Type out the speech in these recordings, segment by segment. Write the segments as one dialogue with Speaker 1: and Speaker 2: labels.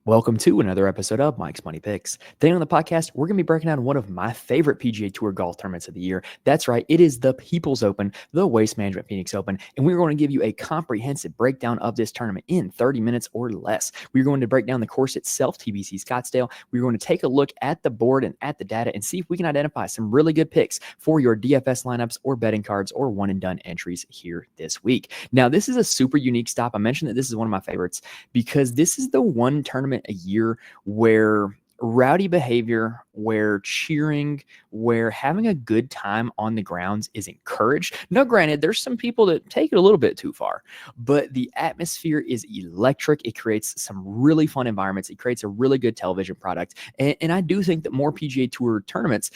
Speaker 1: Welcome to another episode of Mike's Money Picks. Today on the podcast, we're going to be breaking down one of my favorite PGA Tour golf tournaments of the year. That's right, it is the People's Open, the Waste Management Phoenix Open, and we're going to give you a comprehensive breakdown of this tournament in 30 minutes or less. We're going to break down the course itself, TPC Scottsdale. We're going to take a look at the board and at the data and see if we can identify some really good picks for your DFS lineups or betting cards or one-and-done entries here this week. Now, this is a super unique stop. I mentioned that this is one of my favorites because this is the one tournament a year where rowdy behavior, where cheering, where having a good time on the grounds is encouraged. Now, granted, there's some people that take it a little bit too far, but the atmosphere is electric. It creates some really fun environments. It creates a really good television product. And I do think that more PGA Tour tournaments,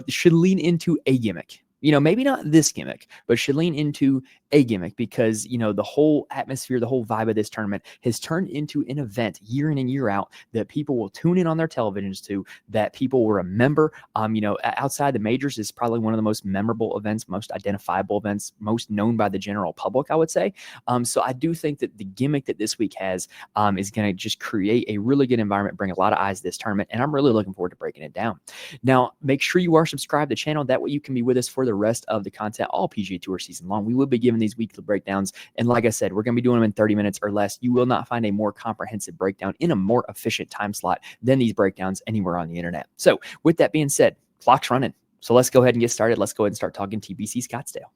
Speaker 1: should lean into a gimmick. Maybe not this gimmick, but should lean into a gimmick because, the whole atmosphere, the whole vibe of this tournament has turned into an event year in and year out that people will tune in on their televisions to, that people will remember. Outside the majors is probably one of the most memorable events, most identifiable events, most known by the general public, I would say. So I do think that the gimmick that this week has is going to just create a really good environment, bring a lot of eyes to this tournament, and I'm really looking forward to breaking it down. Now, make sure you are subscribed to the channel. That way you can be with us for the rest of the content all PGA Tour season long. We will be giving these weekly breakdowns, and like I said, we're going to be doing them in 30 minutes or less. You will not find a more comprehensive breakdown in a more efficient time slot than these breakdowns anywhere on the internet. So with that being said, clock's running. So let's go ahead and get started. Let's go ahead and start talking TPC Scottsdale.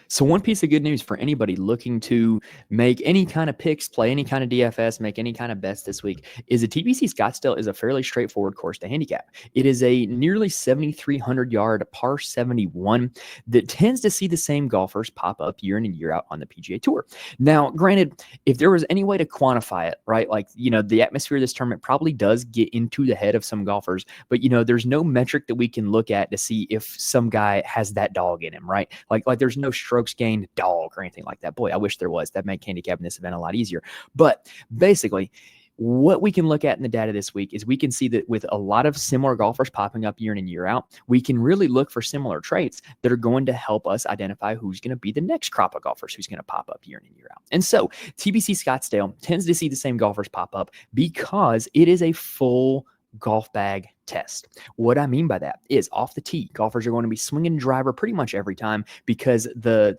Speaker 1: So one piece of good news for anybody looking to make any kind of picks, play any kind of DFS, make any kind of bets this week is the TPC Scottsdale is a fairly straightforward course to handicap. It is a nearly 7,300 yard par 71 that tends to see the same golfers pop up year in and year out on the PGA Tour. Now, granted, if there was any way to quantify it, right, the atmosphere of this tournament probably does get into the head of some golfers, but there's no metric that we can look at to see if some guy has that dog in him, right? Like there's no strokes gained dog or anything like that. Boy, I wish there was. That make handicapping this event a lot easier. But basically, what we can look at in the data this week is we can see that with a lot of similar golfers popping up year in and year out, we can really look for similar traits that are going to help us identify who's going to be the next crop of golfers who's going to pop up year in and year out. And so TPC Scottsdale tends to see the same golfers pop up because it is a full golf bag test. What I mean by that is off the tee, golfers are going to be swinging driver pretty much every time because the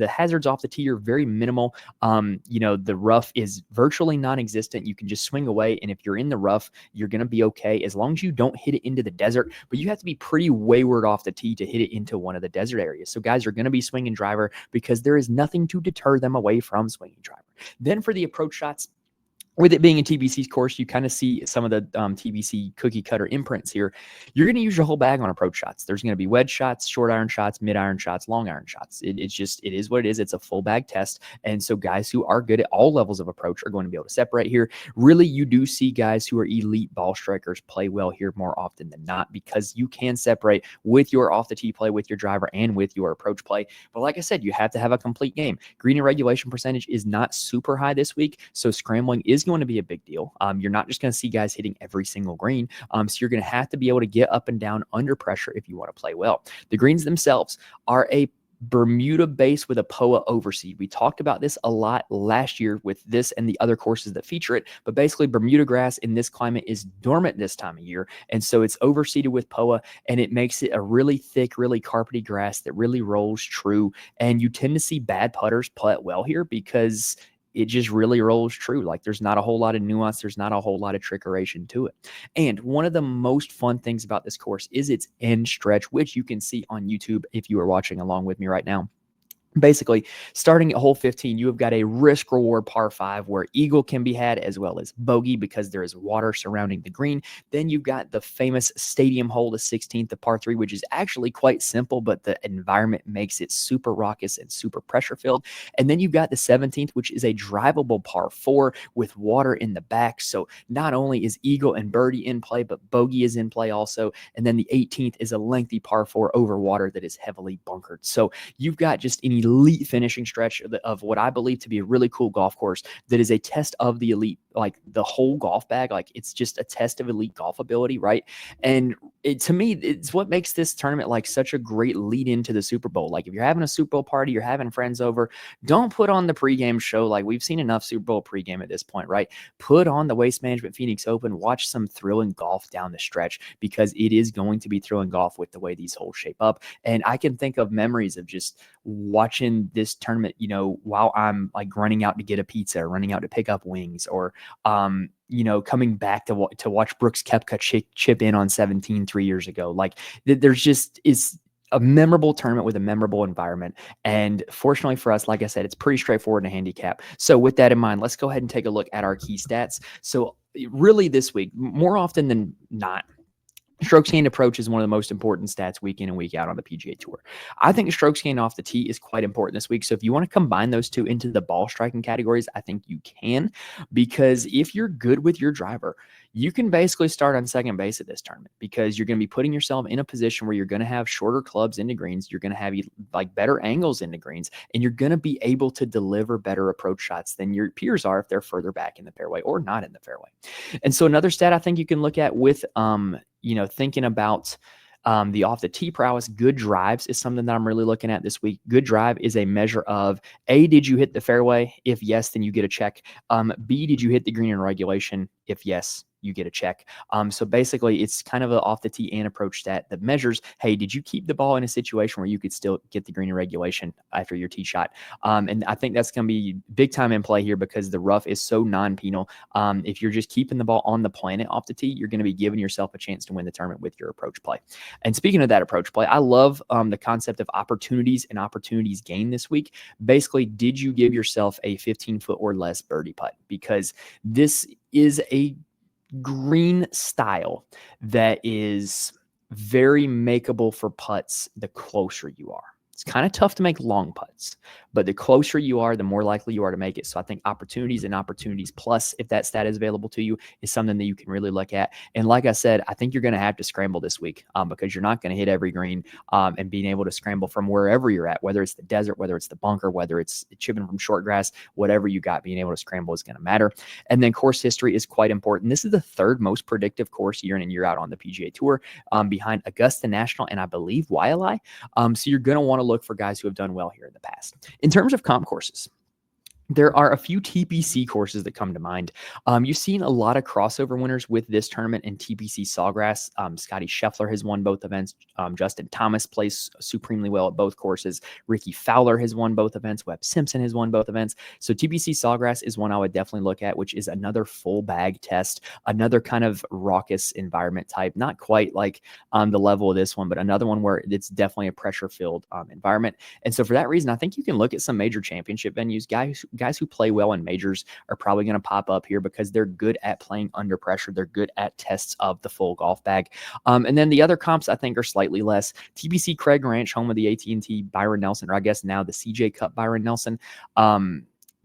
Speaker 1: hazards off the tee are very minimal. The rough is virtually non-existent. You can just swing away, and if you're in the rough, you're going to be okay as long as you don't hit it into the desert. But you have to be pretty wayward off the tee to hit it into one of the desert areas. So guys are going to be swinging driver because there is nothing to deter them away from swinging driver. Then for the approach shots, with it being a TBC course, you kind of see some of the TBC cookie cutter imprints here. You're going to use your whole bag on approach shots. There's going to be wedge shots, short iron shots, mid iron shots, long iron shots. It is what it is. It's a full bag test. And so guys who are good at all levels of approach are going to be able to separate here. Really, you do see guys who are elite ball strikers play well here more often than not because you can separate with your off the tee play, with your driver, and with your approach play. But like I said, you have to have a complete game. Green and regulation percentage is not super high this week. So scrambling is going to be a big deal. You're not just going to see guys hitting every single green. So you're going to have to be able to get up and down under pressure if you want to play well. The greens themselves are a Bermuda base with a POA overseed. We talked about this a lot last year with this and the other courses that feature it, but basically Bermuda grass in this climate is dormant this time of year. And so it's overseeded with POA, and it makes it a really thick, really carpety grass that really rolls true. And you tend to see bad putters putt well here because it just really rolls true. Like there's not a whole lot of nuance. There's not a whole lot of trickeration to it. And one of the most fun things about this course is its end stretch, which you can see on YouTube if you are watching along with me right now. Basically, starting at hole 15, you have got a risk reward par 5 where eagle can be had as well as bogey because there is water surrounding the green. Then you've got the famous stadium hole, the 16th, the par 3, which is actually quite simple, but the environment makes it super raucous and super pressure filled. And then you've got the 17th, which is a drivable par 4 with water in the back. So not only is eagle and birdie in play, but bogey is in play also. And then the 18th is a lengthy par 4 over water that is heavily bunkered. So you've got just an elite finishing stretch of what I believe to be a really cool golf course that is a test of the elite like the whole golf bag. Like it's just a test of elite golf ability, right? And to me, it's what makes this tournament like such a great lead into the Super Bowl. Like if you're having a Super Bowl party, you're having friends over, don't put on the pregame show. Like we've seen enough Super Bowl pregame at this point, right? Put on the Waste Management Phoenix Open, watch some thrilling golf down the stretch, because it is going to be thrilling golf with the way these holes shape up. And I can think of memories of just watching this tournament, while I'm like running out to get a pizza, or running out to pick up wings, or coming back to watch Brooks Koepka chip in on 17 3 years ago. Like there's just is a memorable tournament with a memorable environment. And fortunately for us, like I said, it's pretty straightforward in a handicap. So with that in mind, let's go ahead and take a look at our key stats. So really this week, more often than not, strokes gained approach is one of the most important stats week in and week out on the PGA Tour. I think strokes gained off the tee is quite important this week. So if you want to combine those two into the ball striking categories, I think you can, because if you're good with your driver, you can basically start on second base at this tournament, because you're going to be putting yourself in a position where you're going to have shorter clubs into greens. You're going to have like better angles into greens, and you're going to be able to deliver better approach shots than your peers are if they're further back in the fairway or not in the fairway. And so another stat I think you can look at with, thinking about the off the tee prowess, good drives is something that I'm really looking at this week. Good drive is a measure of A, did you hit the fairway? If yes, then you get a check. B, did you hit the green in regulation? If yes, you get a check. So basically, it's kind of an off the tee and approach stat that measures, hey, did you keep the ball in a situation where you could still get the green in regulation after your tee shot? And I think that's going to be big time in play here, because the rough is so non-penal. If you're just keeping the ball on the planet off the tee, you're going to be giving yourself a chance to win the tournament with your approach play. And speaking of that approach play, I love the concept of opportunities and opportunities gained this week. Basically, did you give yourself a 15-foot or less birdie putt? Because this is a green style that is very makeable for putts the closer you are. It's kind of tough to make long putts, but the closer you are, the more likely you are to make it. So I think opportunities and opportunities plus, if that stat is available to you, is something that you can really look at. And like I said, I think you're going to have to scramble this week because you're not going to hit every green, and being able to scramble from wherever you're at, whether it's the desert, whether it's the bunker, whether it's chipping from short grass, whatever you got, being able to scramble is going to matter. And then course history is quite important. This is the third most predictive course year in and year out on the PGA Tour, behind Augusta National and I believe Wailea. So you're going to want to look for guys who have done well here in the past. In terms of comp courses, there are a few TPC courses that come to mind. You've seen a lot of crossover winners with this tournament in TPC Sawgrass. Scotty Scheffler has won both events. Justin Thomas plays supremely well at both courses. Ricky Fowler has won both events. Webb Simpson has won both events. So TPC Sawgrass is one I would definitely look at, which is another full bag test, another kind of raucous environment type, not quite like the level of this one, but another one where it's definitely a pressure-filled environment. And so for that reason, I think you can look at some major championship venues. Guys who play well in majors are probably going to pop up here because they're good at playing under pressure. They're good at tests of the full golf bag. And then the other comps I think are slightly less. TPC Craig Ranch, home of the AT&T Byron Nelson, or I guess now the CJ Cup Byron Nelson.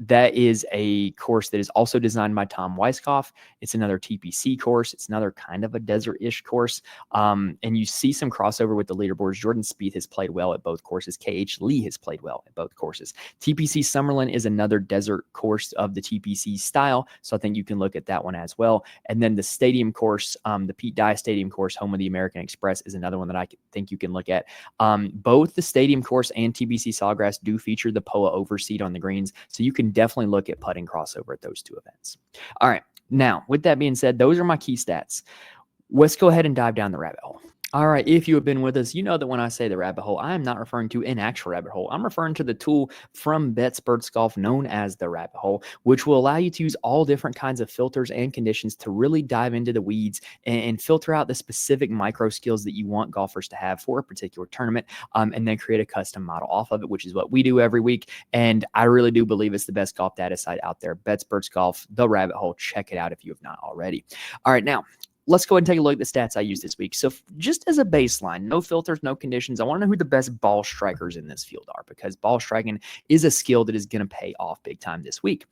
Speaker 1: That is a course that is also designed by Tom Weiskopf. It's another TPC course. It's another kind of a desert-ish course. And you see some crossover with the leaderboards. Jordan Spieth has played well at both courses. KH Lee has played well at both courses. TPC Summerlin is another desert course of the TPC style. So I think you can look at that one as well. And then the stadium course, the Pete Dye Stadium course, home of the American Express, is another one that I think you can look at. Both the stadium course and TPC Sawgrass do feature the POA overseat on the greens. So you can definitely look at putting crossover at those two events. All right. Now, with that being said, those are my key stats. Let's go ahead and dive down the rabbit hole. All right, if you have been with us, you know that when I say the rabbit hole, I am not referring to an actual rabbit hole. I'm referring to the tool from BetSperts Golf known as the rabbit hole, which will allow you to use all different kinds of filters and conditions to really dive into the weeds and filter out the specific micro skills that you want golfers to have for a particular tournament, and then create a custom model off of it, which is what we do every week. And I really do believe it's the best golf data site out there. BetSperts Golf, the rabbit hole. Check it out if you have not already. All right, now, let's go ahead and take a look at the stats I used this week. So just as a baseline, no filters, no conditions, I want to know who the best ball strikers in this field are, because ball striking is a skill that is going to pay off big time this week.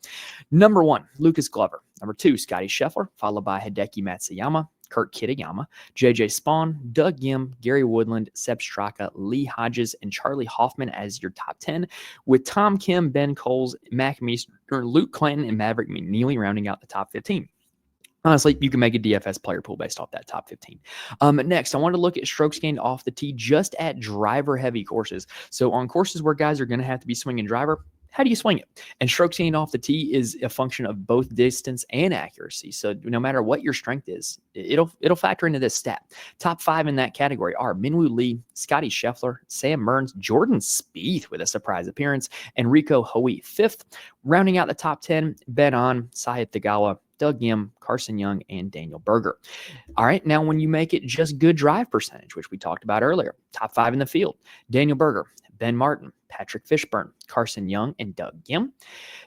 Speaker 1: Number 1, Lucas Glover. Number 2, Scotty Scheffler, followed by Hideki Matsuyama. Kurt Kitayama, JJ Spawn, Doug Yim, Gary Woodland, Seb Straka, Lee Hodges, and Charlie Hoffman as your top 10, with Tom Kim, Ben Coles, Mac Meester, Luke Clanton, and Maverick McNeely rounding out the top 15. Honestly, you can make a DFS player pool based off that top 15. Next, I want to look at strokes gained off the tee just at driver-heavy courses. So on courses where guys are going to have to be swinging driver, how do you swing it? And strokes gained off the tee is a function of both distance and accuracy. So no matter what your strength is, it'll factor into this stat. Top 5 in that category are Minwoo Lee, Scotty Scheffler, Sam Burns, Jordan Spieth with a surprise appearance, and Rico Hoey 5th. Rounding out the top 10, Ben On, Sahith Theegala, Doug Yim, Carson Young, and Daniel Berger. All right, now when you make it just good drive percentage, which we talked about earlier, top 5 in the field, Daniel Berger, Ben Martin, Patrick Fishburne, Carson Young, and Doug Yim.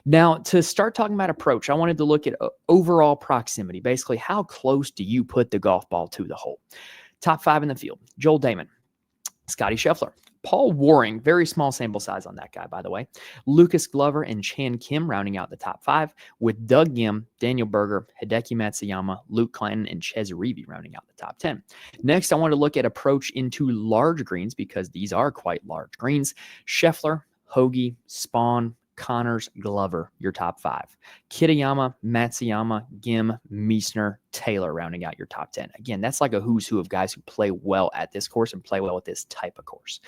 Speaker 1: Now, to start talking about approach, I wanted to look at overall proximity. Basically, how close do you put the golf ball to the hole? Top 5 in the field, Joel Damon, Scotty Scheffler, Paul Waring, very small sample size on that guy, by the way, Lucas Glover, and Chan Kim rounding out the top 5, with Doug Yim, Daniel Berger, Hideki Matsuyama, Luke Clanton, and Ches Reavie rounding out the top 10. Next, I want to look at approach into large greens because these are quite large greens. Scheffler, Hoagie, Spawn, Connors, Glover, your top 5. Kitayama, Matsuyama, Gim, Meisner, Taylor rounding out your top 10. Again, that's like a who's who of guys who play well at this course and play well at this type of course.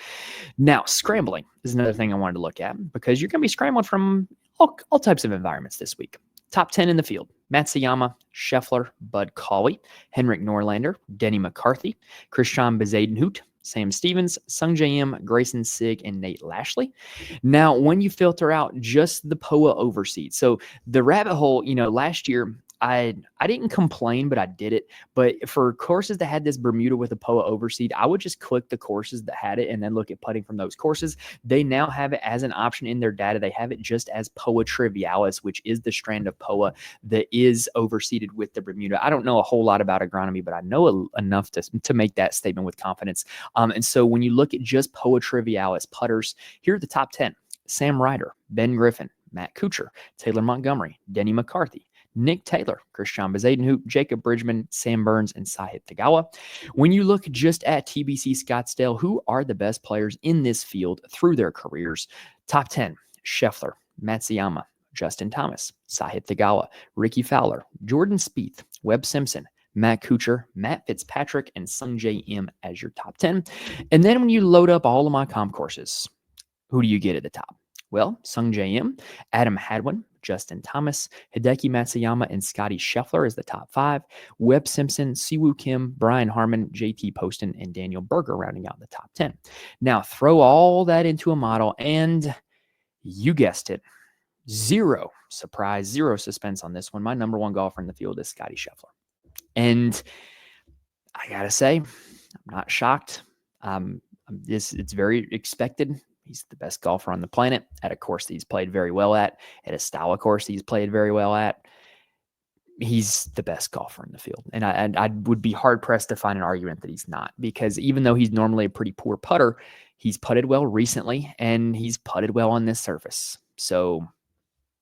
Speaker 1: Now, scrambling is another thing I wanted to look at because you're going to be scrambling from all types of environments this week. Top 10 in the field, Matsuyama, Scheffler, Bud Cauley, Henrik Norlander, Denny McCarthy, Christian Bezuidenhout, Sam Stevens, Sung J M, Grayson Sigg, and Nate Lashley. Now, when you filter out just the POA overseed, so the rabbit hole, last year, I didn't complain, but I did it. But for courses that had this Bermuda with a POA overseed, I would just click the courses that had it and then look at putting from those courses. They now have it as an option in their data. They have it just as POA Trivialis, which is the strand of POA that is overseeded with the Bermuda. I don't know a whole lot about agronomy, but I know enough to make that statement with confidence. And so when you look at just POA Trivialis putters, here are the top 10. Sam Ryder, Ben Griffin, Matt Kuchar, Taylor Montgomery, Denny McCarthy, Nick Taylor, Christian Bezuidenhout, Jacob Bridgman, Sam Burns, and Sahith Theegala. When you look just at TPC Scottsdale, who are the best players in this field through their careers? Top 10, Scheffler, Matsuyama, Justin Thomas, Sahith Theegala, Ricky Fowler, Jordan Spieth, Webb Simpson, Matt Kuchar, Matt Fitzpatrick, and Sung J M as your top 10. And then when you load up all of my comp courses, who do you get at the top? Well, Sung J M, Adam Hadwin, Justin Thomas, Hideki Matsuyama, and Scotty Scheffler as the top 5. Webb Simpson, Siwoo Kim, Brian Harmon, JT Poston, and Daniel Berger rounding out the top 10. Now, throw all that into a model, and you guessed it, zero suspense on this one. My number 1 golfer in the field is Scotty Scheffler. And I got to say, I'm not shocked. It's very expected. He's the best golfer on the planet at a course that he's played very well at a style of course he's played very well at. He's the best golfer in the field. And I would be hard-pressed to find an argument that he's not, because even though he's normally a pretty poor putter, he's putted well recently, and he's putted well on this surface. So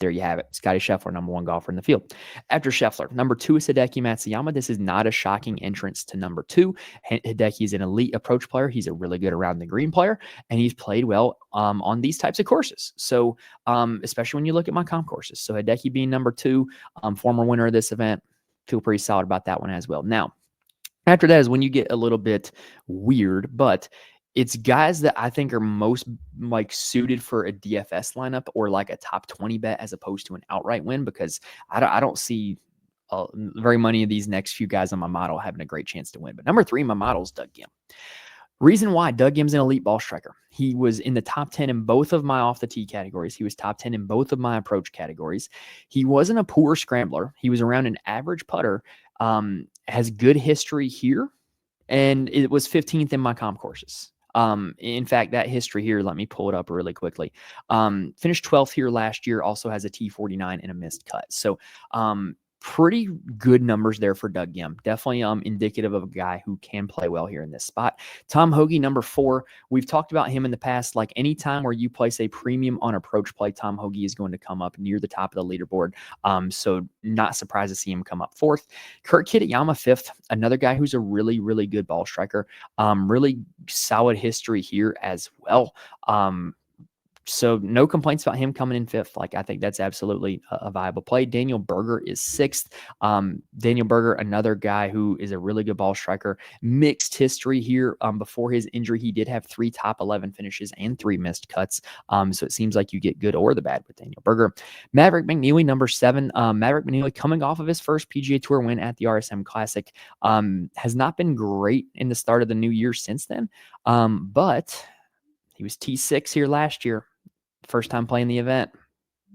Speaker 1: there you have it. Scotty Scheffler, number 1 golfer in the field. After Scheffler, number 2 is Hideki Matsuyama. This is not a shocking entrance to number 2. Hideki is an elite approach player. He's a really good around the green player, and he's played well on these types of courses. So especially when you look at my comp courses. So Hideki being number 2, former winner of this event, feel pretty solid about that one as well. Now, after that is when you get a little bit weird, but it's guys that I think are most suited for a DFS lineup or like a top 20 bet as opposed to an outright win, because I don't see very many of these next few guys on my model having a great chance to win. But number 3 in my model is Doug Yim. Reason why: Doug Yim's an elite ball striker. He was in the top 10 in both of my off the tee categories. He was top 10 in both of my approach categories. He wasn't a poor scrambler. He was around an average putter, has good history here, and it was 15th in my comp courses. In fact, that history here, let me pull it up really quickly. Finished 12th here last year, also has a T49 and a missed cut. So pretty good numbers there for Doug Yim. Definitely indicative of a guy who can play well here in this spot. Tom Hoge, number 4. We've talked about him in the past. Like anytime where you place a premium on approach play, Tom Hoge is going to come up near the top of the leaderboard. So not surprised to see him come up 4th. Kurt Kitayama 5th, another guy who's a really, really good ball striker. Really solid history here as well. So no complaints about him coming in 5th. Like I think that's absolutely a viable play. Daniel Berger is 6th. Daniel Berger, another guy who is a really good ball striker. Mixed history here. Before his injury, he did have 3 top 11 finishes and 3 missed cuts. So it seems like you get good or the bad with Daniel Berger. Maverick McNeely, number 7. Maverick McNeely, coming off of his first PGA Tour win at the RSM Classic, has not been great in the start of the new year since then. But he was T6 here last year. First time playing the event.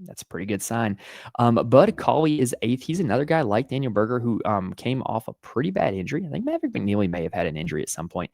Speaker 1: That's a pretty good sign. Bud Cauley is 8th. He's another guy like Daniel Berger who came off a pretty bad injury. I think Maverick McNeely may have had an injury at some point.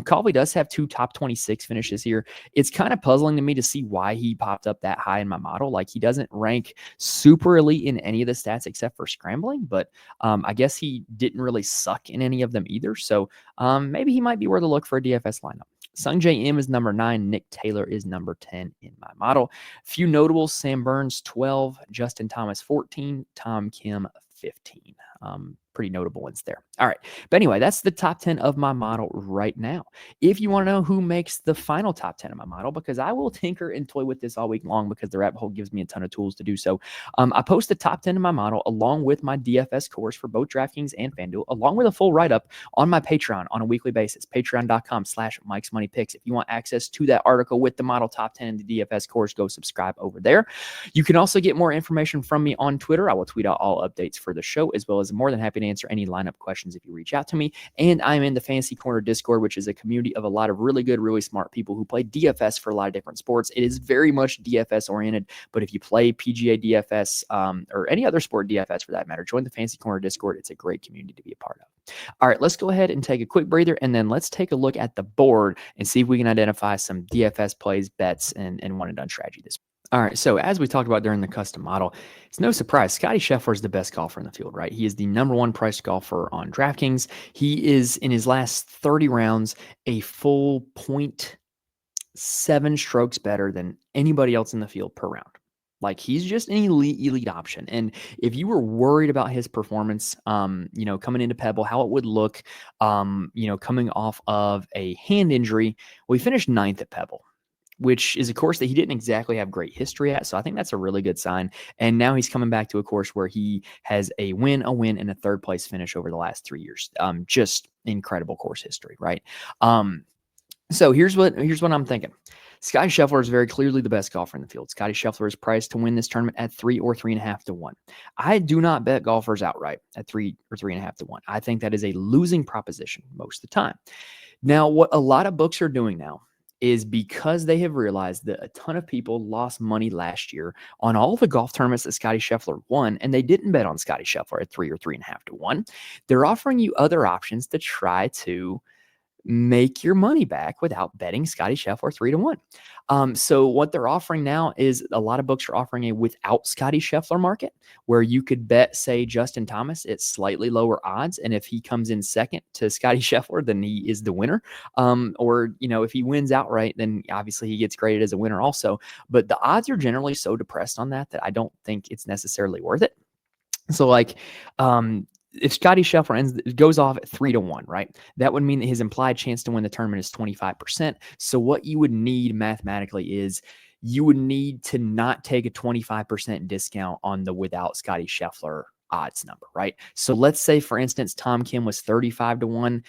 Speaker 1: Cauley does have 2 top 26 finishes here. It's kind of puzzling to me to see why he popped up that high in my model. Like he doesn't rank super elite in any of the stats except for scrambling, but I guess he didn't really suck in any of them either. So maybe he might be worth a look for a DFS lineup. Sung J M is number 9. Nick Taylor is number 10 in my model. Few notables: Sam Burns 12, Justin Thomas 14, Tom Kim 15. Pretty notable ones there. All right. But anyway, that's the top 10 of my model right now. If you want to know who makes the final top 10 of my model, because I will tinker and toy with this all week long because the rabbit hole gives me a ton of tools to do so. I post the top 10 of my model along with my DFS course for both DraftKings and FanDuel, along with a full write-up on my Patreon on a weekly basis, patreon.com/MikesMoneyPicks. If you want access to that article with the model top 10 and the DFS course, go subscribe over there. You can also get more information from me on Twitter. I will tweet out all updates for the show, as well as more than happy to answer any lineup questions if you reach out to me. And I'm in the Fantasy Corner Discord, which is a community of a lot of really good, really smart people who play DFS for a lot of different sports. It is very much DFS oriented, but if you play PGA DFS or any other sport DFS for that matter, join the Fantasy Corner Discord. It's a great community to be a part of. All right, let's go ahead and take a quick breather, and then let's take a look at the board and see if we can identify some DFS plays, bets, and one and done strategy this week. All right, so as we talked about during the custom model, it's no surprise Scottie Scheffler is the best golfer in the field, right? He is the number 1 priced golfer on DraftKings. He is, in his last 30 rounds, a full 0.7 strokes better than anybody else in the field per round. Like he's just an elite option. And if you were worried about his performance, coming into Pebble, how it would look, coming off of a hand injury, we finished 9th at Pebble, which is a course that he didn't exactly have great history at. So I think that's a really good sign. And now he's coming back to a course where he has a win, and a 3rd place finish over the last 3 years. Just incredible course history, right? So here's what I'm thinking. Scottie Scheffler is very clearly the best golfer in the field. Scottie Scheffler is priced to win this tournament at 3 or 3.5 to 1. I do not bet golfers outright at 3 or 3.5 to 1. I think that is a losing proposition most of the time. Now, what a lot of books are doing now is because they have realized that a ton of people lost money last year on all the golf tournaments that Scottie Scheffler won, and they didn't bet on Scottie Scheffler at 3 or 3.5 to 1. They're offering you other options to try to make your money back without betting Scottie Scheffler 3 to 1. So what they're offering now is a lot of books are offering a without Scottie Scheffler market where you could bet, say, Justin Thomas at slightly lower odds. And if he comes in second to Scottie Scheffler, then he is the winner. Or, if he wins outright, then obviously he gets graded as a winner also. But the odds are generally so depressed on that I don't think it's necessarily worth it. So if Scottie Scheffler goes off at 3 to 1, right? That would mean that his implied chance to win the tournament is 25%. So what you would need mathematically is you would need to not take a 25% discount on the without Scottie Scheffler odds number, right? So let's say, for instance, Tom Kim was 35 to 1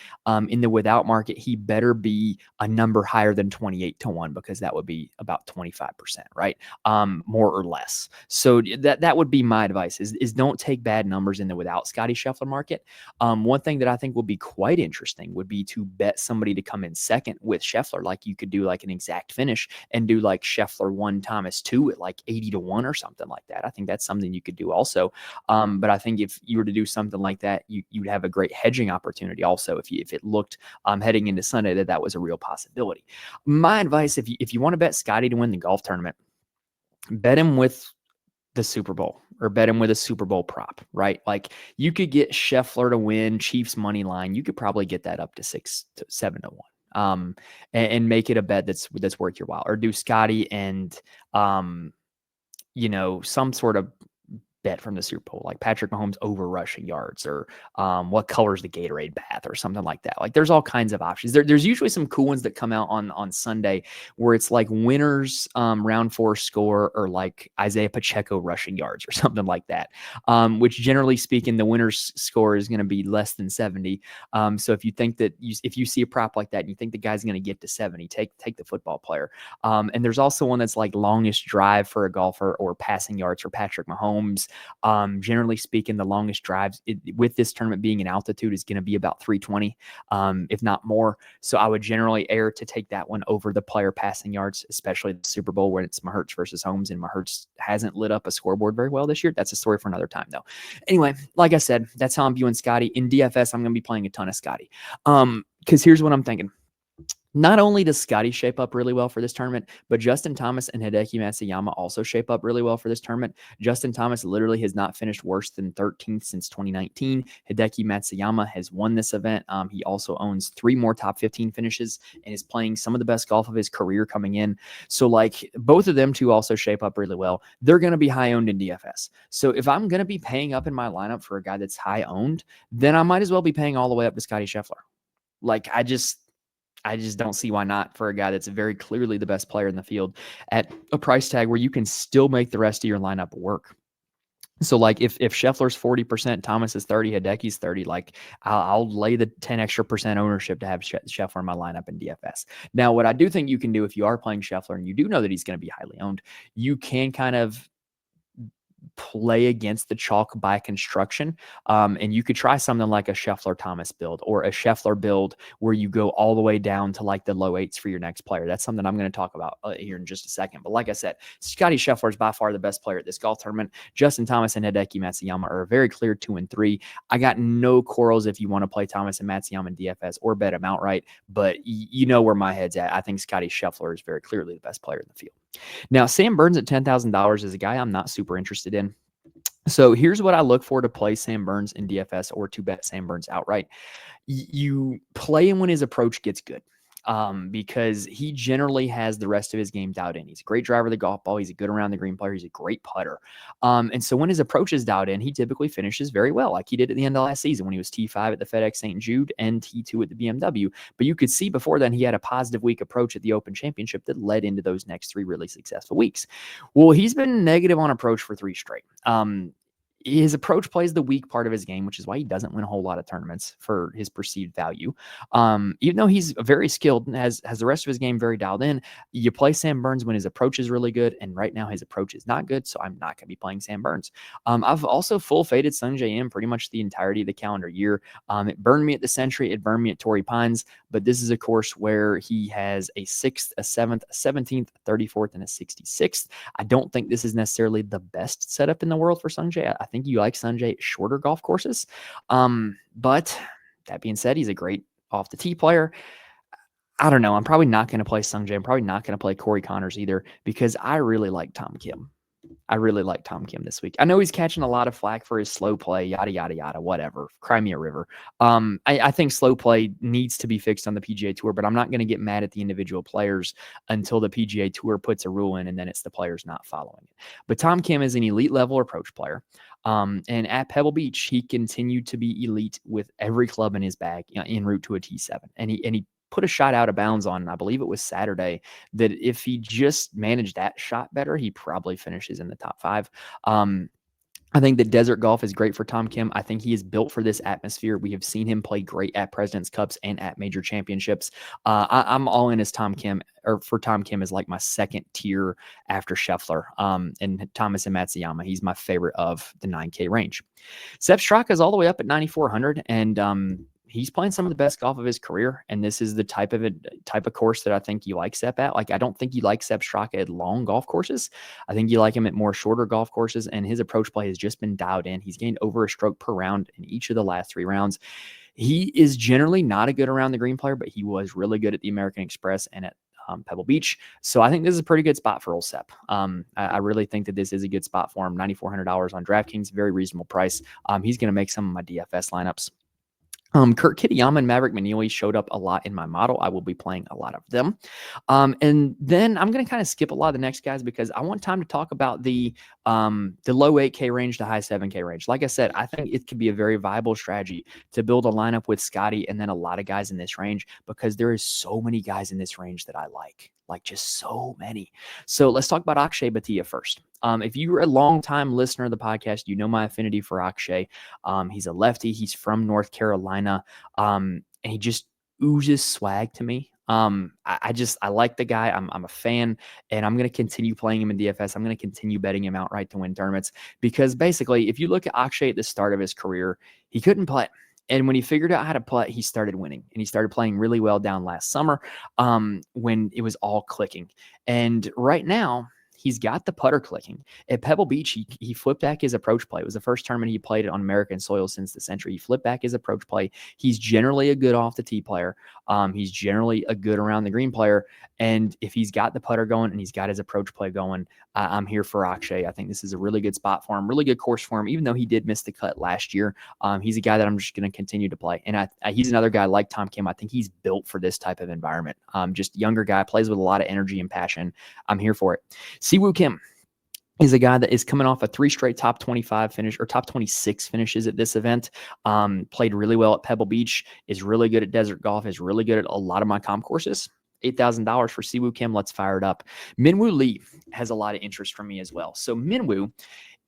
Speaker 1: in the without market. He better be a number higher than 28 to 1 because that would be about 25%, right? More or less. So that would be my advice is don't take bad numbers in the without Scottie Scheffler market. One thing that I think would be quite interesting would be to bet somebody to come in second with Scheffler. Like you could do like an exact finish and do like Scheffler 1, Thomas 2 at like 80 to 1 or something like that. I think that's something you could do also. But I think if you were to do something like that, you'd have a great hedging opportunity also if it looked heading into Sunday that was a real possibility. My advice, if you want to bet Scottie to win the golf tournament, bet him with the Super Bowl or bet him with a Super Bowl prop, right? Like you could get Scheffler to win, Chiefs money line. You could probably get that up to 7 to 1. And make it a bet that's worth your while, or do Scotty and some sort of bet from the Super Bowl, like Patrick Mahomes over rushing yards, or what color's the Gatorade bath, or something like that. Like there's all kinds of options. There's usually some cool ones that come out on Sunday where it's like winners round 4 score, or like Isaiah Pacheco rushing yards or something like that, which generally speaking, the winner's score is going to be less than 70. So if you think that if you see a prop like that and you think the guy's going to get to 70, take the football player. And there's also one that's like longest drive for a golfer, or passing yards for Patrick Mahomes. Generally speaking, the longest drives with this tournament being in altitude is going to be about 320, if not more. So I would generally err to take that one over the player passing yards, especially the Super Bowl when it's Mahertz versus Holmes, and Mahertz hasn't lit up a scoreboard very well this year. That's a story for another time, though. Anyway, like I said, that's how I'm viewing Scotty. In DFS, I'm going to be playing a ton of Scotty. Because here's what I'm thinking. Not only does Scotty shape up really well for this tournament, but Justin Thomas and Hideki Matsuyama also shape up really well for this tournament. Justin Thomas literally has not finished worse than 13th since 2019. Hideki Matsuyama has won this event. He also owns 3 more top 15 finishes and is playing some of the best golf of his career coming in. So like both of them two also shape up really well. They're going to be high owned in DFS. So if I'm going to be paying up in my lineup for a guy that's high owned, then I might as well be paying all the way up to Scotty Scheffler. Like I just don't see why not, for a guy that's very clearly the best player in the field at a price tag where you can still make the rest of your lineup work. So like if Scheffler's 40%, Thomas is 30, Hideki's 30, like I'll lay the 10 extra percent ownership to have Scheffler in my lineup in DFS. Now, what I do think you can do if you are playing Scheffler and you do know that he's going to be highly owned, you can kind of play against the chalk by construction. And you could try something like a Scheffler Thomas build, or a Scheffler build where you go all the way down to like the low 8s for your next player. That's something I'm going to talk about here in just a second. But like I said, Scotty Scheffler is by far the best player at this golf tournament. Justin Thomas and Hideki Matsuyama are a very clear 2 and 3. I got no quarrels if you want to play Thomas and Matsuyama in DFS or bet him outright, but you know where my head's at. I think Scotty Scheffler is very clearly the best player in the field. Now, Sam Burns at $10,000 is a guy I'm not super interested in. So here's what I look for to play Sam Burns in DFS, or to bet Sam Burns outright. You play him when his approach gets good, because he generally has the rest of his game dialed in. He's a great driver of the golf ball. He's a good around the green player. He's a great putter. And so when his approach is dialed in, he typically finishes very well, like he did at the end of last season when he was T5 at the FedEx St. Jude and T2 at the BMW. But you could see before then he had a positive week approach at the Open Championship that led into those next 3 really successful weeks. Well, he's been negative on approach for 3 straight. His approach plays the weak part of his game, which is why he doesn't win a whole lot of tournaments for his perceived value. Even though he's very skilled and has the rest of his game very dialed in, you play Sam Burns when his approach is really good, and right now his approach is not good, so I'm not going to be playing Sam Burns. I've also full faded Sungjae Im pretty much the entirety of the calendar year. It burned me at the Century, it burned me at Torrey Pines, but this is a course where he has a 6th, a 7th, a 17th, a 34th, and a 66th. I don't think this is necessarily the best setup in the world for Sungjae. I think you like Sungjae at shorter golf courses. But that being said, he's a great off the tee player. I don't know. I'm probably not going to play Sungjae. I'm probably not going to play Corey Connors either, because I really like Tom Kim. I really like Tom Kim this week. I know he's catching a lot of flack for his slow play, yada, yada, yada, whatever. Cry me a river. I think slow play needs to be fixed on the PGA Tour, but I'm not going to get mad at the individual players until the PGA Tour puts a rule in, and then it's the players not following it. But Tom Kim is an elite level approach player. And at Pebble Beach, he continued to be elite with every club in his bag, en route to a T7. And he put a shot out of bounds on, I believe it was Saturday, that if he just managed that shot better, he probably finishes in the top 5. I think that desert golf is great for Tom Kim. I think he is built for this atmosphere. We have seen him play great at President's Cups and at major championships. I'm all in as Tom Kim, or for Tom Kim is like my second tier after Scheffler, and Thomas and Matsuyama. He's my favorite of the 9K range. Sepp Straka is all the way up at 9,400, and he's playing some of the best golf of his career, and this is the type of course that I think you like Sepp at. Like, I don't think you like Sepp Straka at long golf courses. I think you like him at more shorter golf courses, and his approach play has just been dialed in. He's gained over a stroke per round in each of the last 3 rounds. He is generally not a good around the green player, but he was really good at the American Express and at Pebble Beach. So I think this is a pretty good spot for old Sep. I really think that this is a good spot for him. $9,400 on DraftKings, very reasonable price. He's going to make some of my DFS lineups. Kurt Kitayama and Maverick McNeely showed up a lot in my model. I will be playing a lot of them. And then I'm going to kind of skip a lot of the next guys because I want time to talk about the low 8K range to high 7K range. Like I said, I think it could be a very viable strategy to build a lineup with Scotty and then a lot of guys in this range because there is so many guys in this range that I like just so many. So let's talk about Akshay Bhatia first. If you're a longtime listener of the podcast, you know my affinity for Akshay. He's a lefty. He's from North Carolina. And he just oozes swag to me. I like the guy. I'm a fan, and I'm going to continue playing him in DFS. I'm going to continue betting him outright to win tournaments because basically, if you look at Akshay at the start of his career, he couldn't putt. And when he figured out how to putt, he started winning, and he started playing really well down last summer when it was all clicking. And right now, he's got the putter clicking. At Pebble Beach, he flipped back his approach play. It was the first tournament he played on American soil since the century. He flipped back his approach play. He's generally a good off the tee player. He's generally a good around the green player. And if he's got the putter going and he's got his approach play going, I'm here for Akshay. I think this is a really good spot for him, really good course for him, even though he did miss the cut last year. He's a guy that I'm just going to continue to play. And he's another guy like Tom Kim. I think he's built for this type of environment. Just younger guy, plays with a lot of energy and passion. I'm here for it. Siwoo Kim is a guy that is coming off a 3 straight top 25 finish or top 26 finishes at this event. Played really well at Pebble Beach, is really good at desert golf, is really good at a lot of my comp courses. $8,000 for Siwoo Kim. Let's fire it up. Minwoo Lee has a lot of interest from me as well. So Minwoo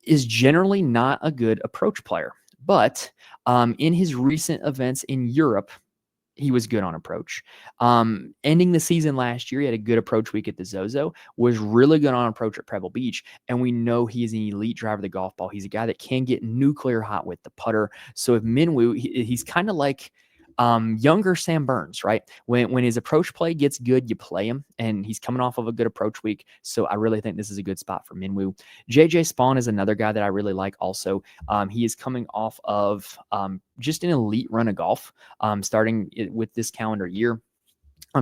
Speaker 1: is generally not a good approach player, but in his recent events in Europe, he was good on approach. Ending the season last year, he had a good approach week at the Zozo, was really good on approach at Pebble Beach, and we know he is an elite driver of the golf ball. He's a guy that can get nuclear hot with the putter. So if Minwoo, he's kind of like younger Sam Burns, right? When his approach play gets good, you play him, and he's coming off of a good approach week. So I really think this is a good spot for Minwoo. JJ Spawn is another guy that I really like also. He is coming off of just an elite run of golf, starting with this calendar year.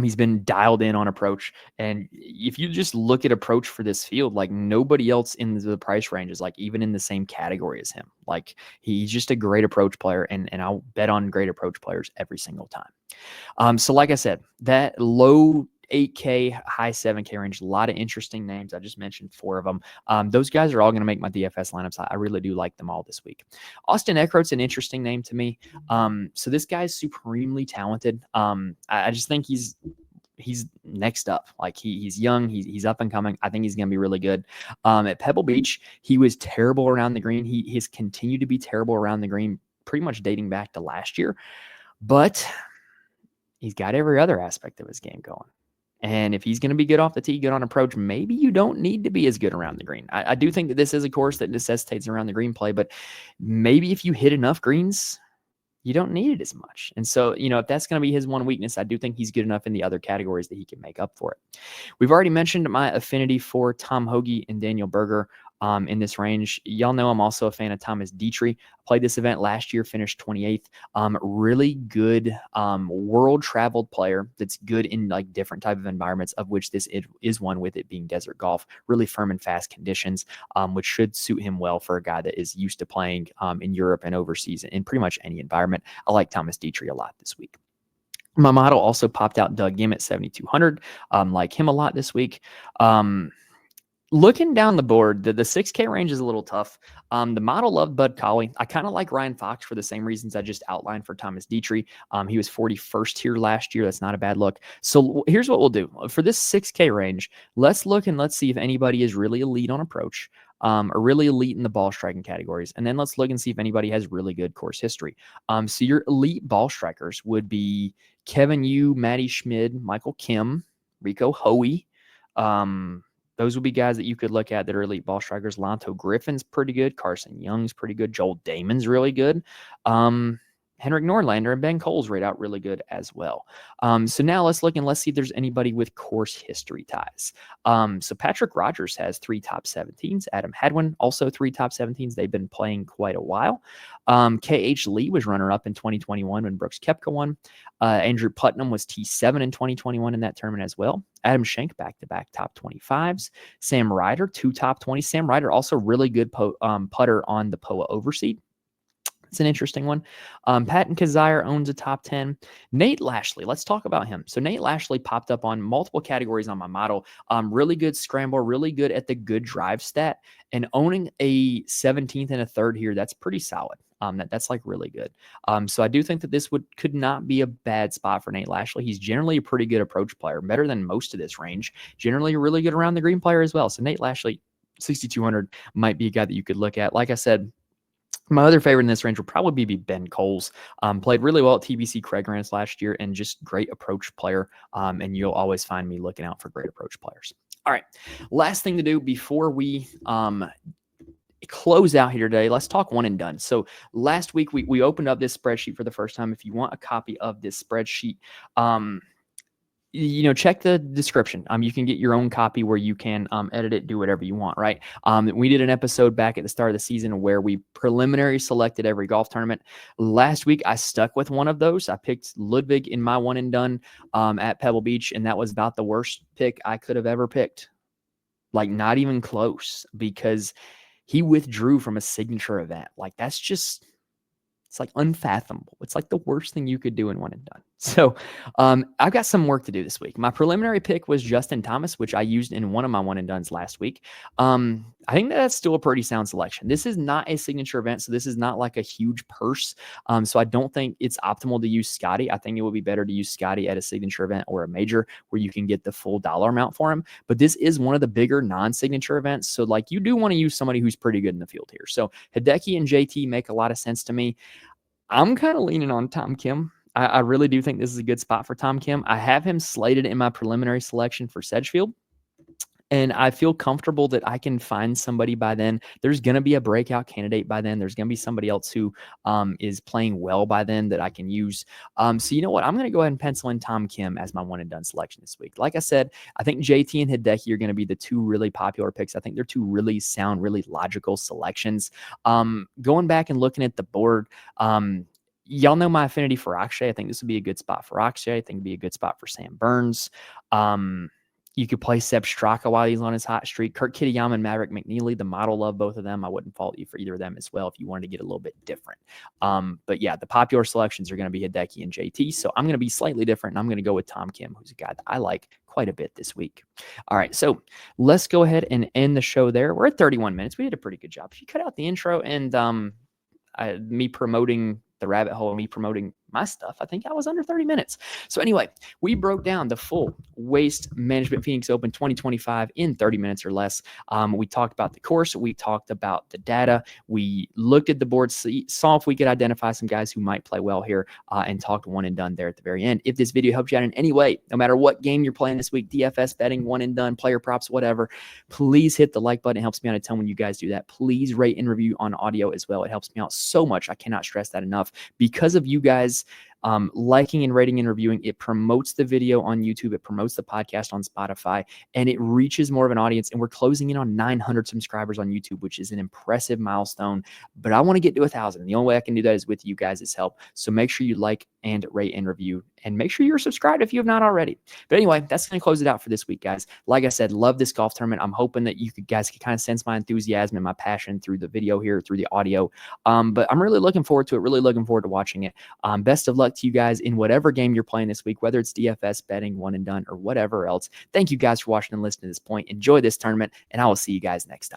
Speaker 1: He's been dialed in on approach. And if you just look at approach for this field, like nobody else in the price range is like even in the same category as him. Like he's just a great approach player. And I'll bet on great approach players every single time. So like I said, that low 8K, high 7K range, a lot of interesting names. I just mentioned 4 of them. Those guys are all going to make my DFS lineups. I really do like them all this week. Austin Eckroat's an interesting name to me. So this guy's supremely talented. I just think he's next up. Like he's young, he's up and coming. I think he's going to be really good. At Pebble Beach, he was terrible around the green. He has continued to be terrible around the green pretty much dating back to last year, but he's got every other aspect of his game going. And if he's going to be good off the tee, good on approach, maybe you don't need to be as good around the green. I do think that this is a course that necessitates around the green play, but maybe if you hit enough greens, you don't need it as much. And so, if that's going to be his one weakness, I do think he's good enough in the other categories that he can make up for it. We've already mentioned my affinity for Tom Hoge and Daniel Berger in this range. Y'all know I'm also a fan of Thomas Dietrich. Played this event last year, finished 28th. Really good world traveled player that's good in like different type of environments, of which this is one, with it being desert golf. Really firm and fast conditions, which should suit him well for a guy that is used to playing in Europe and overseas in pretty much any environment. I like Thomas Dietrich a lot this week. My model also popped out Doug Ghim at 7,200. Like him a lot this week. Looking down the board, the 6K range is a little tough. The model loved Bud Colley. I kind of like Ryan Fox for the same reasons I just outlined for Thomas Dietrich. He was 41st here last year. That's not a bad look. So here's what we'll do. For this 6K range, let's look and let's see if anybody is really elite on approach, or really elite in the ball striking categories. And then let's look and see if anybody has really good course history. So your elite ball strikers would be Kevin Yu, Matty Schmid, Michael Kim, Rico Hoey. Those would be guys that you could look at that are elite ball strikers. Lanto Griffin's pretty good. Carson Young's pretty good. Joel Damon's really good. Henrik Norlander and Ben Coles rate out really good as well. So now let's look and let's see if there's anybody with course history ties. So Patrick Rogers has 3 top 17s. Adam Hadwin also 3 top 17s. They've been playing quite a while. KH Lee was runner-up in 2021 when Brooks Koepka won. Andrew Putnam was T7 in 2021 in that tournament as well. Adam Schenk back-to-back top 25s. Sam Ryder, 2 top 20s. Sam Ryder also really good putter on the POA Overseed. It's an interesting one. Patton Kazire owns a top 10. Nate Lashley, let's talk about him. So Nate Lashley popped up on multiple categories on my model. Really good scramble, really good at the good drive stat, and owning a 17th and a third here, that's pretty solid. That's like really good. So I do think that this could not be a bad spot for Nate Lashley. He's generally a pretty good approach player, better than most of this range. Generally a really good around the green player as well. So Nate Lashley, 6,200 might be a guy that you could look at. Like I said, my other favorite in this range will probably be Ben Coles. Played really well at TPC Craig Ranch last year and just great approach player. And you'll always find me looking out for great approach players. All right. Last thing to do before we close out here today, let's talk one and done. So last week we opened up this spreadsheet for the first time. If you want a copy of this spreadsheet, check the description. You can get your own copy where you can edit it, do whatever you want, right? We did an episode back at the start of the season where we preliminary selected every golf tournament. Last week, I stuck with one of those. I picked Ludwig in my one and done at Pebble Beach, and that was about the worst pick I could have ever picked. Like, not even close, because he withdrew from a signature event. Like, that's just... it's like unfathomable. It's like the worst thing you could do in one and done. So I've got some work to do this week. My preliminary pick was Justin Thomas, which I used in one of my one and dones last week. I think that's still a pretty sound selection. This is not a signature event, so this is not like a huge purse. So I don't think it's optimal to use Scotty. I think it would be better to use Scotty at a signature event or a major where you can get the full dollar amount for him. But this is one of the bigger non-signature events. So like you do want to use somebody who's pretty good in the field here. So Hideki and JT make a lot of sense to me. I'm kind of leaning on Tom Kim. I really do think this is a good spot for Tom Kim. I have him slated in my preliminary selection for Sedgefield, and I feel comfortable that I can find somebody by then. There's going to be a breakout candidate by then. There's going to be somebody else who is playing well by then that I can use. So you know what? I'm going to go ahead and pencil in Tom Kim as my one and done selection this week. Like I said, I think JT and Hideki are going to be the 2 really popular picks. I think they're 2 really sound, really logical selections. Going back and looking at the board, y'all know my affinity for Akshay. I think this would be a good spot for Akshay. I think it'd be a good spot for Sam Burns. You could play Seb Straka while he's on his hot streak. Kurt Kitayama and Maverick McNeely, the model love both of them. I wouldn't fault you for either of them as well if you wanted to get a little bit different. But yeah, the popular selections are going to be Hideki and JT. So I'm going to be slightly different, and I'm going to go with Tom Kim, who's a guy that I like quite a bit this week. All right, so let's go ahead and end the show there. We're at 31 minutes. We did a pretty good job. If you cut out the intro and me promoting the rabbit hole and me promoting my stuff, I think I was under 30 minutes. So anyway, we broke down the full Waste Management Phoenix Open 2025 in 30 minutes or less. We talked about the course. We talked about the data. We looked at the board, saw if we could identify some guys who might play well here, and talked one and done there at the very end. If this video helped you out in any way, no matter what game you're playing this week, DFS betting, one and done, player props, whatever, please hit the like button. It helps me out a ton when you guys do that. Please rate and review on audio as well. It helps me out so much. I cannot stress that enough. Because of you guys liking and rating and reviewing, it promotes the video on YouTube, it promotes the podcast on Spotify, and it reaches more of an audience. And we're closing in on 900 subscribers on YouTube, which is an impressive milestone. But I want to get to 1,000. The only way I can do that is with you guys' help. So make sure you like and rate and review, and make sure you're subscribed if you have not already. But anyway, that's going to close it out for this week, guys. Like I said, love this golf tournament. I'm hoping that you guys can kind of sense my enthusiasm and my passion through the video here, through the audio. But I'm really looking forward to it, really looking forward to watching it. Best of luck to you guys in whatever game you're playing this week, whether it's DFS, betting, one and done, or whatever else. Thank you guys for watching and listening to this point. Enjoy this tournament, and I will see you guys next time.